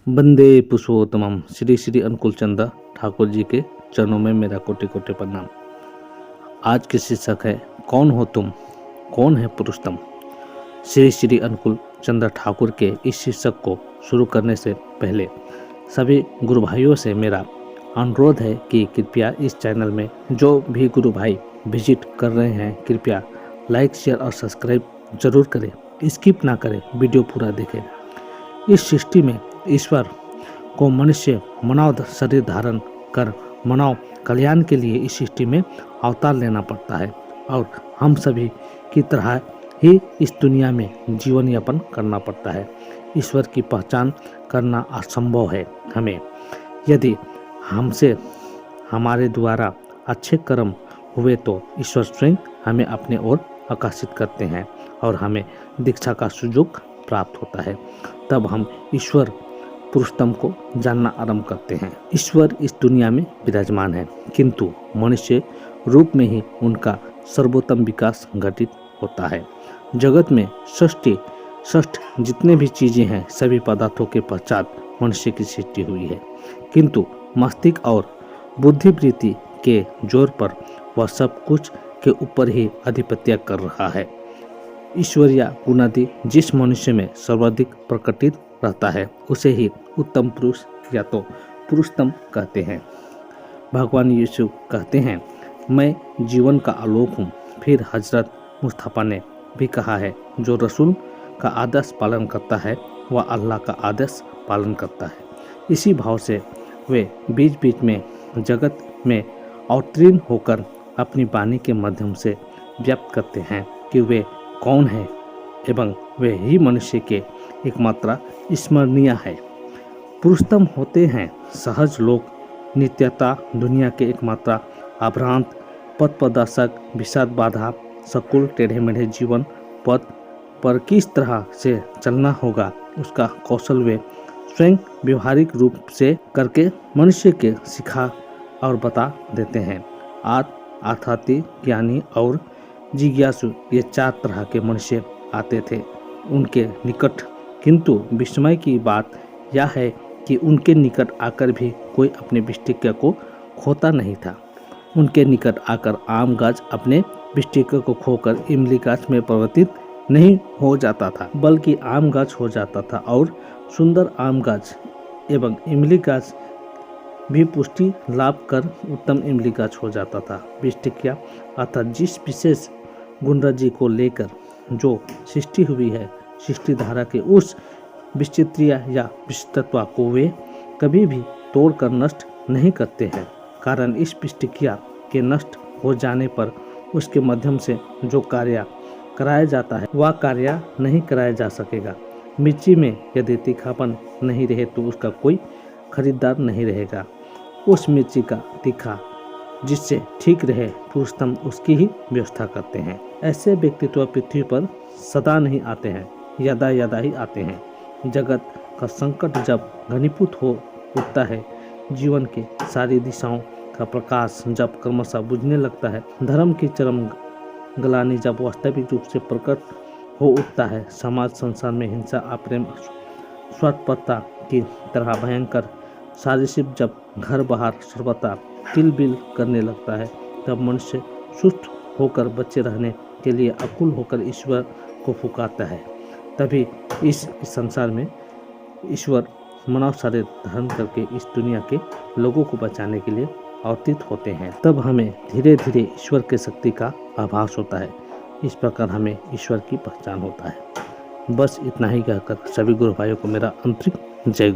वंदे पुरुषोत्तमम। श्री श्री अनुकूल चंदा ठाकुर जी के चरणों में मेरा कोटि कोटि प्रणाम। आज के शीर्षक है कौन हो तुम, कौन है पुरुषोत्तम। श्री श्री अनुकूल चंदा ठाकुर के इस शीर्षक को शुरू करने से पहले सभी गुरु भाइयों से मेरा अनुरोध है कि कृपया इस चैनल में जो भी गुरु भाई विजिट कर रहे हैं कृपया लाइक शेयर और सब्सक्राइब जरूर करें, स्किप ना करें, वीडियो पूरा देखें। इस सृष्टि में ईश्वर को मनुष्य मानव शरीर धारण कर मानव कल्याण के लिए इस सृष्टि में अवतार लेना पड़ता है और हम सभी की तरह ही इस दुनिया में जीवन यापन करना पड़ता है। ईश्वर की पहचान करना असंभव है हमें। यदि हमसे हमारे द्वारा अच्छे कर्म हुए तो ईश्वर स्वयं हमें अपने ओर आकर्षित करते हैं और हमें दीक्षा का सुयोग प्राप्त होता है। तब हम ईश्वर पुरुषोत्तम को जानना आरंभ करते हैं। ईश्वर इस दुनिया में विराजमान है किंतु मनुष्य रूप में ही उनका सर्वोत्तम विकास घटित होता है। जगत में षष्ठ जितने भी चीजें हैं सभी पदार्थों के पश्चात मनुष्य की सृष्टि हुई है, किंतु मस्तिष्क और बुद्धिवृत्ति के जोर पर वह सब कुछ के ऊपर ही आधिपत्य कर रहा है। ईश्वरीय गुणादि जिस मनुष्य में सर्वाधिक प्रकटित रहता है उसे ही उत्तम पुरुष या तो पुरुषोत्तम कहते हैं। भगवान यीशु कहते हैं मैं जीवन का आलोक हूँ। फिर हजरत मुस्तफा ने भी कहा है जो रसूल का आदेश पालन करता है वह अल्लाह का आदेश पालन करता है। इसी भाव से वे बीच बीच में जगत में अवतीर्ण होकर अपनी वाणी के माध्यम से व्यक्त करते हैं कि वे कौन है एवं वे ही मनुष्य के एकमात्र स्मरणीय है। पुरुषोत्तम होते हैं सहज लोक नित्यता दुनिया के एकमात्र अभ्रांत पथ प्रदर्शक विषाद बाधा सकुल टेढ़े मेढ़े जीवन पथ पर किस तरह से चलना होगा उसका कौशल वे स्वयं व्यवहारिक रूप से करके मनुष्य के सिखा और बता देते हैं। अर्थाती ज्ञानी और जिज्ञासु ये चार तरह के मनुष्य आते थे उनके निकट, किंतु विस्मय की बात यह है कि उनके निकट आकर भी कोई अपने विष्टिक्य को खोता नहीं था। उनके निकट आकर आम गाछ अपने विष्टिक्य को खोकर इमली गाछ में परिवर्तित नहीं हो जाता था, बल्कि आम गाछ हो जाता था और सुंदर आम गाछ एवं इमली गाछ भी पुष्टि लाभ कर उत्तम इमली गाछ हो जाता था। विष्टिक्य अर्थात जिस विशेष गुणराजी को लेकर जो सृष्टि हुई है, सृष्टि धारा के उस विचित्रीय या विशिष्टत्व को वे कभी भी तोड़कर नष्ट नहीं करते हैं। कारण इस विष्टिक्य के नष्ट हो जाने पर उसके माध्यम से जो कार्य कराया जाता है वह कार्य नहीं कराया जा सकेगा। मिर्ची में यदि तीखापन नहीं रहे तो उसका कोई खरीदार नहीं रहेगा। उस मिर्ची का तीखा जिससे ठीक रहे पुरुषोत्तम उसकी ही व्यवस्था करते हैं। ऐसे व्यक्तित्व पृथ्वी पर सदा नहीं आते हैं, यदा यदा ही आते हैं। जगत का संकट जब घनीभूत हो उठता है, जीवन के सारी दिशाओं का प्रकाश जब क्रमशः बुझने लगता है, धर्म की चरम ग्लानि जब वास्तविक रूप से प्रकट हो उठता है, समाज संसार में हिंसा अप्रेम स्वार्थपरता की तरह भयंकर साजिश जब घर बाहर सर्वथा तिलबिल करने लगता है, तब मनुष्य सुस्त होकर बचे रहने के लिए अकुल होकर ईश्वर को पुकारता है। तभी इस संसार में ईश्वर मानव शरीर धारण करके इस दुनिया के लोगों को बचाने के लिए अवतीत होते हैं। तब हमें धीरे धीरे ईश्वर के शक्ति का आभास होता है। इस प्रकार हमें ईश्वर की पहचान होता है। बस इतना ही कहकर सभी गुरु भाइयों को मेरा आंतरिक जय गुरु।